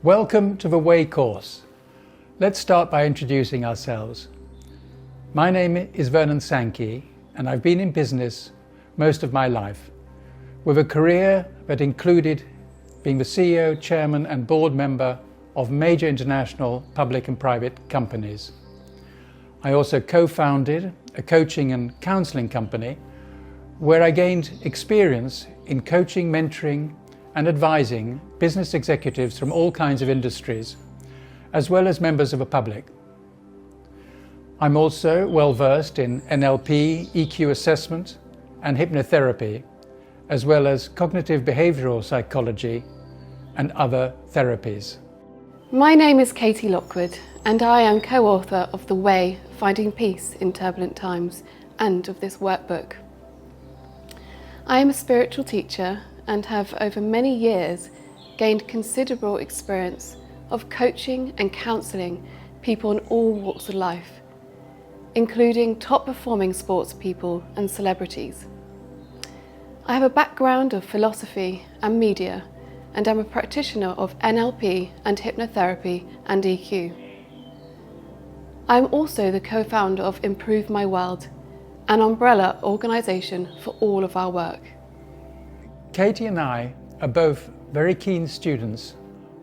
Welcome to the Way course. Let's start by introducing ourselves. My name is Vernon Sankey and I've been in business most of my life, with a career that included being the CEO, chairman and board member of major international public and private companies. I also co-founded a coaching and counselling company where I gained experience in coaching, mentoring and advising business executives from all kinds of industries, as well as members of the public. I'm also well versed in NLP, EQ assessment and hypnotherapy, as well as cognitive behavioural psychology and other therapies. My name is Katie Lockwood and I am co-author of The Way, Finding Peace in Turbulent Times and of this workbook. I am a spiritual teacher and have over many years gained considerable experience of coaching and counselling people in all walks of life, including top performing sports people and celebrities. I have a background of philosophy and media and am a practitioner of NLP and hypnotherapy and EQ. I am also the co-founder of Improve My World, an umbrella organisation for all of our work. Katie and I are both very keen students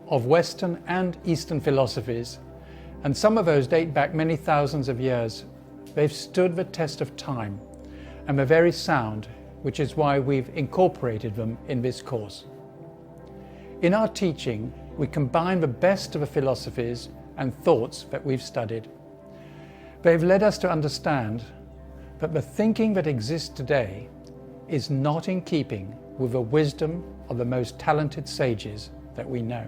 of Western and Eastern philosophies, and some of those date back many thousands of years. They've stood the test of time and they're very sound, which is why we've incorporated them in this course. In our teaching, we combine the best of the philosophies and thoughts that we've studied. They've led us to understand that the thinking that exists today is not in keeping with the wisdom of the most talented sages that we know.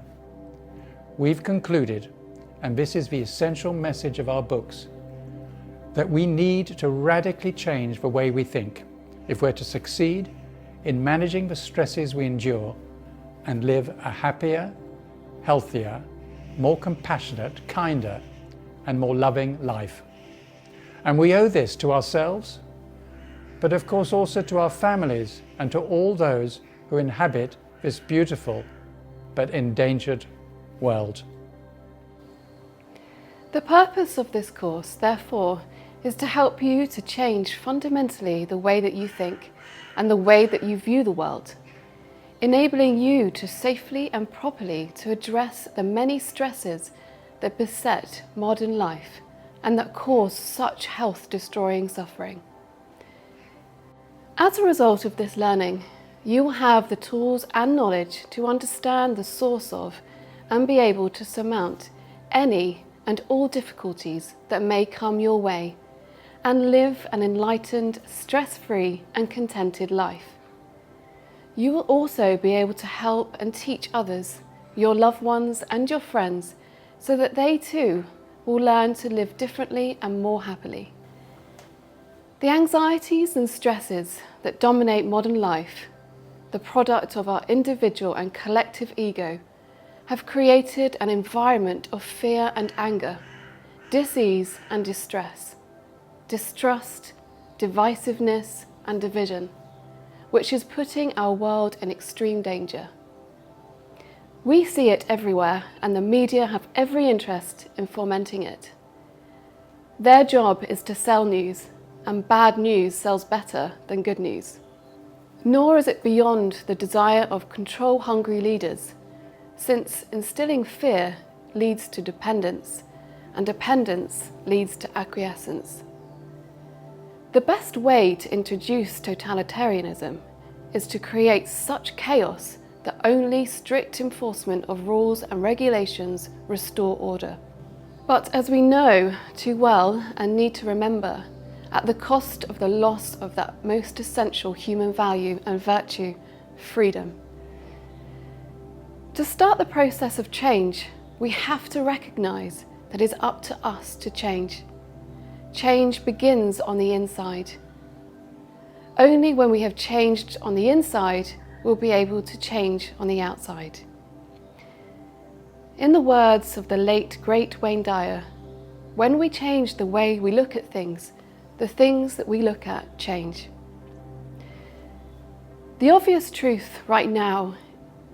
We've concluded, and this is the essential message of our books, that we need to radically change the way we think if we're to succeed in managing the stresses we endure and live a happier, healthier, more compassionate, kinder, and more loving life. And we owe this to ourselves, but of course also to our families and to all those who inhabit this beautiful but endangered world. The purpose of this course, therefore, is to help you to change fundamentally the way that you think and the way that you view the world, enabling you to safely and properly to address the many stresses that beset modern life and that cause such health-destroying suffering. As a result of this learning, you will have the tools and knowledge to understand the source of and be able to surmount any and all difficulties that may come your way and live an enlightened, stress-free and contented life. You will also be able to help and teach others, your loved ones and your friends, so that they too will learn to live differently and more happily. The anxieties and stresses that dominate modern life, the product of our individual and collective ego, have created an environment of fear and anger, dis-ease and distress, distrust, divisiveness and division, which is putting our world in extreme danger. We see it everywhere and the media have every interest in fomenting it. Their job is to sell news, and bad news sells better than good news. Nor is it beyond the desire of control-hungry leaders, since instilling fear leads to dependence, and dependence leads to acquiescence. The best way to introduce totalitarianism is to create such chaos that only strict enforcement of rules and regulations restore order. But as we know too well and need to remember, at the cost of the loss of that most essential human value and virtue, freedom. To start the process of change, we have to recognise that it is up to us to change. Change begins on the inside. Only when we have changed on the inside will be able to change on the outside. In the words of the late great Wayne Dyer, when we change the way we look at things, the things that we look at change. The obvious truth right now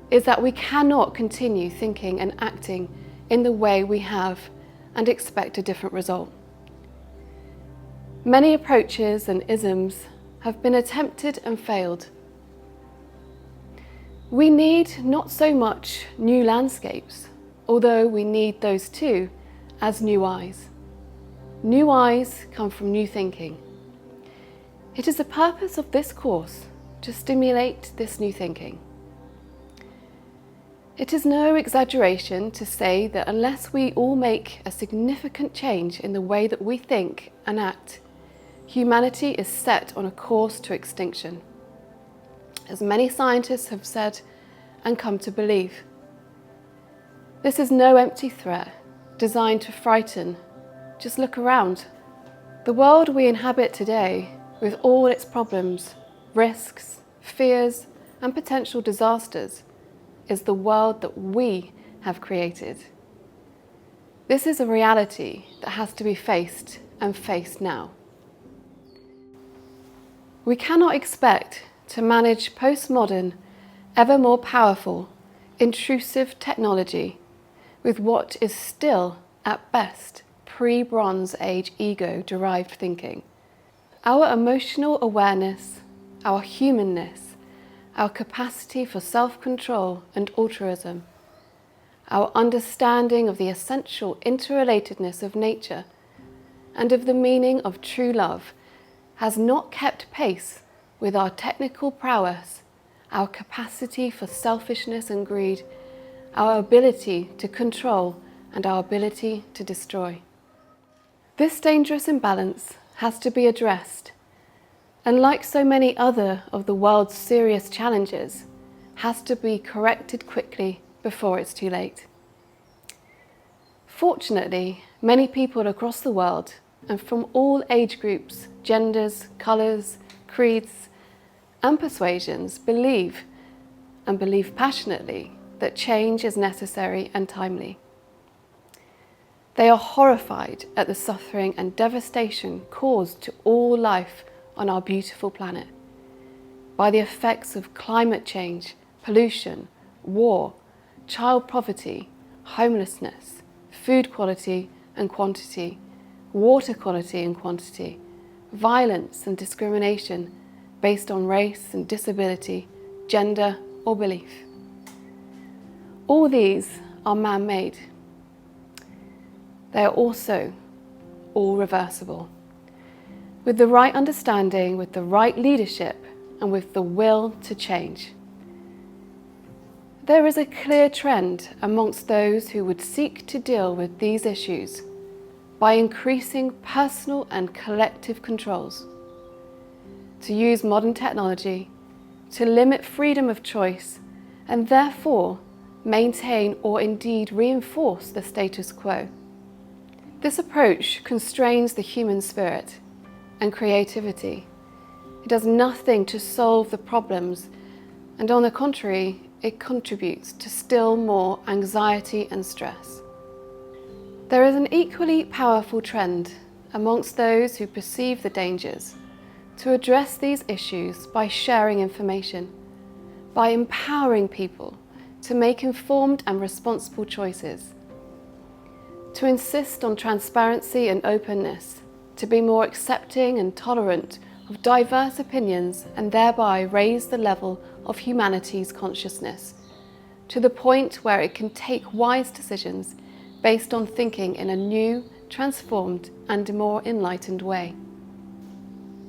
is that we cannot continue thinking and acting in the way we have and expect a different result. Many approaches and isms have been attempted and failed. We need not so much new landscapes, although we need those too, as new eyes. New eyes come from new thinking. It is the purpose of this course to stimulate this new thinking. It is no exaggeration to say that unless we all make a significant change in the way that we think and act, humanity is set on a course to extinction, as many scientists have said and come to believe. This is no empty threat designed to frighten. Just look around. The world we inhabit today, with all its problems, risks, fears, and potential disasters, is the world that we have created. This is a reality that has to be faced and faced now. We cannot expect to manage postmodern, ever more powerful, intrusive technology with what is still, at best, pre-Bronze Age ego-derived thinking. Our emotional awareness, our humanness, our capacity for self-control and altruism, our understanding of the essential interrelatedness of nature and of the meaning of true love has not kept pace with our technical prowess, our capacity for selfishness and greed, our ability to control and our ability to destroy. This dangerous imbalance has to be addressed, and like so many other of the world's serious challenges, has to be corrected quickly before it's too late. Fortunately, many people across the world, and from all age groups, genders, colours, creeds, and persuasions, believe, and believe passionately, that change is necessary and timely. They are horrified at the suffering and devastation caused to all life on our beautiful planet by the effects of climate change, pollution, war, child poverty, homelessness, food quality and quantity, water quality and quantity, violence and discrimination based on race and disability, gender or belief. All these are man-made. They are also all reversible. With the right understanding, with the right leadership, and with the will to change. There is a clear trend amongst those who would seek to deal with these issues by increasing personal and collective controls, to use modern technology, to limit freedom of choice, and therefore maintain or indeed reinforce the status quo. This approach constrains the human spirit and creativity. It does nothing to solve the problems, and on the contrary, it contributes to still more anxiety and stress. There is an equally powerful trend amongst those who perceive the dangers to address these issues by sharing information, by empowering people to make informed and responsible choices, to insist on transparency and openness, to be more accepting and tolerant of diverse opinions and thereby raise the level of humanity's consciousness to the point where it can take wise decisions based on thinking in a new, transformed and more enlightened way.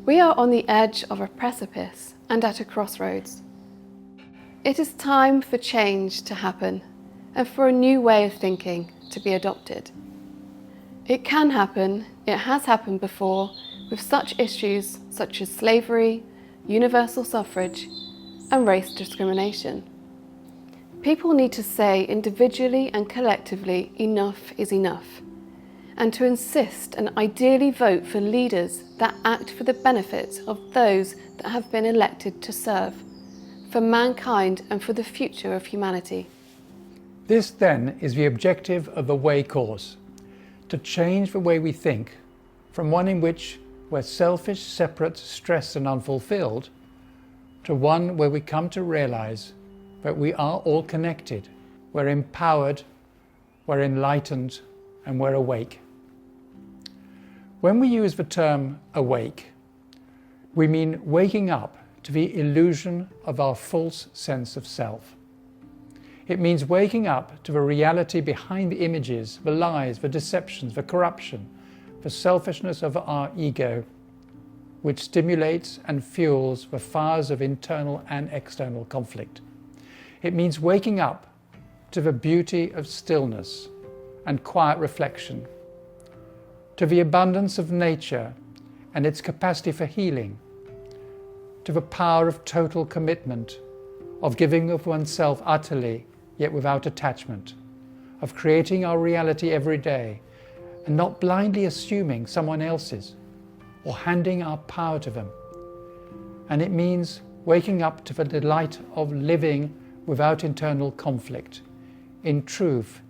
We are on the edge of a precipice and at a crossroads. It is time for change to happen and for a new way of thinking to be adopted. It can happen, it has happened before, with such issues such as slavery, universal suffrage, and race discrimination. People need to say individually and collectively, enough is enough, and to insist and ideally vote for leaders that act for the benefit of those that have been elected to serve, for mankind and for the future of humanity. This then is the objective of the Way course, to change the way we think from one in which we're selfish, separate, stressed and unfulfilled, to one where we come to realize but we are all connected. We're empowered, we're enlightened, and we're awake. When we use the term awake, we mean waking up to the illusion of our false sense of self. It means waking up to the reality behind the images, the lies, the deceptions, the corruption, the selfishness of our ego, which stimulates and fuels the fires of internal and external conflict. It means waking up to the beauty of stillness and quiet reflection, to the abundance of nature and its capacity for healing, to the power of total commitment, of giving of oneself utterly yet without attachment, of creating our reality every day and not blindly assuming someone else's or handing our power to them. And it means waking up to the delight of living without internal conflict, in truth,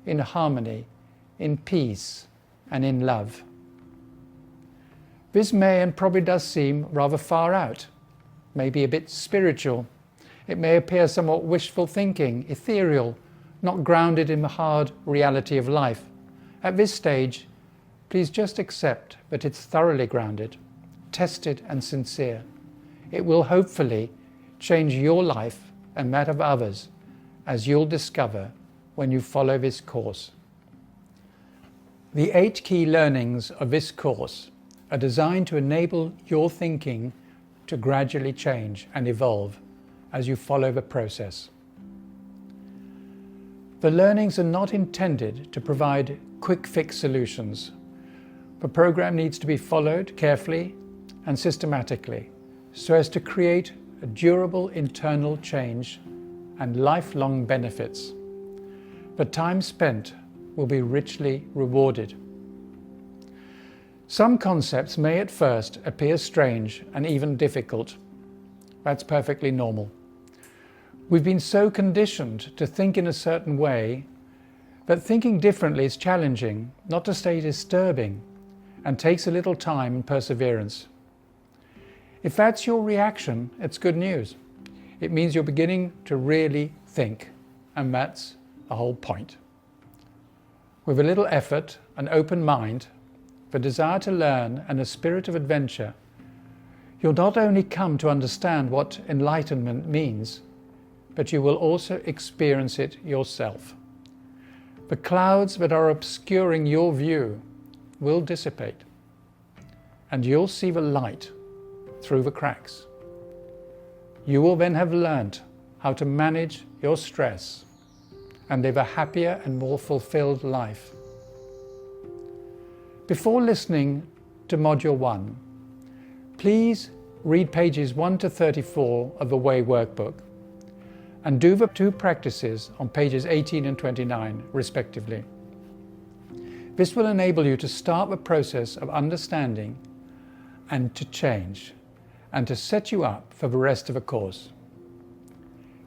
in harmony, in peace, and in love. This may and probably does seem rather far out, maybe a bit spiritual. It may appear somewhat wishful thinking, ethereal, not grounded in the hard reality of life. At this stage, please just accept that it's thoroughly grounded, tested and sincere. It will hopefully change your life and that of others, as you'll discover when you follow this course. The 8 key learnings of this course are designed to enable your thinking to gradually change and evolve as you follow the process. The learnings are not intended to provide quick fix solutions. The program needs to be followed carefully and systematically so as to create a durable internal change and lifelong benefits. The time spent will be richly rewarded. Some concepts may at first appear strange and even difficult. That's perfectly normal. We've been so conditioned to think in a certain way that thinking differently is challenging, not to say disturbing, and takes a little time and perseverance. If that's your reaction, it's good news. It means you're beginning to really think, and that's the whole point. With a little effort, an open mind, the desire to learn, and a spirit of adventure, you'll not only come to understand what enlightenment means, but you will also experience it yourself. The clouds that are obscuring your view will dissipate, and you'll see the light through the cracks. You will then have learned how to manage your stress and live a happier and more fulfilled life. Before listening to Module 1, please read pages 1 to 34 of the Way Workbook and do the 2 practices on pages 18 and 29, respectively. This will enable you to start the process of understanding and to change, and to set you up for the rest of the course.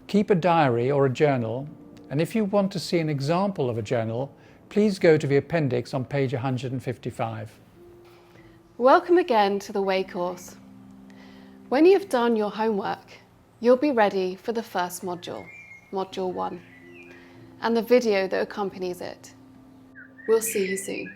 Keep a diary or a journal, and if you want to see an example of a journal, please go to the appendix on page 155. Welcome again to the Way course. When you've done your homework, you'll be ready for the first module, Module 1, and the video that accompanies it. We'll see you soon.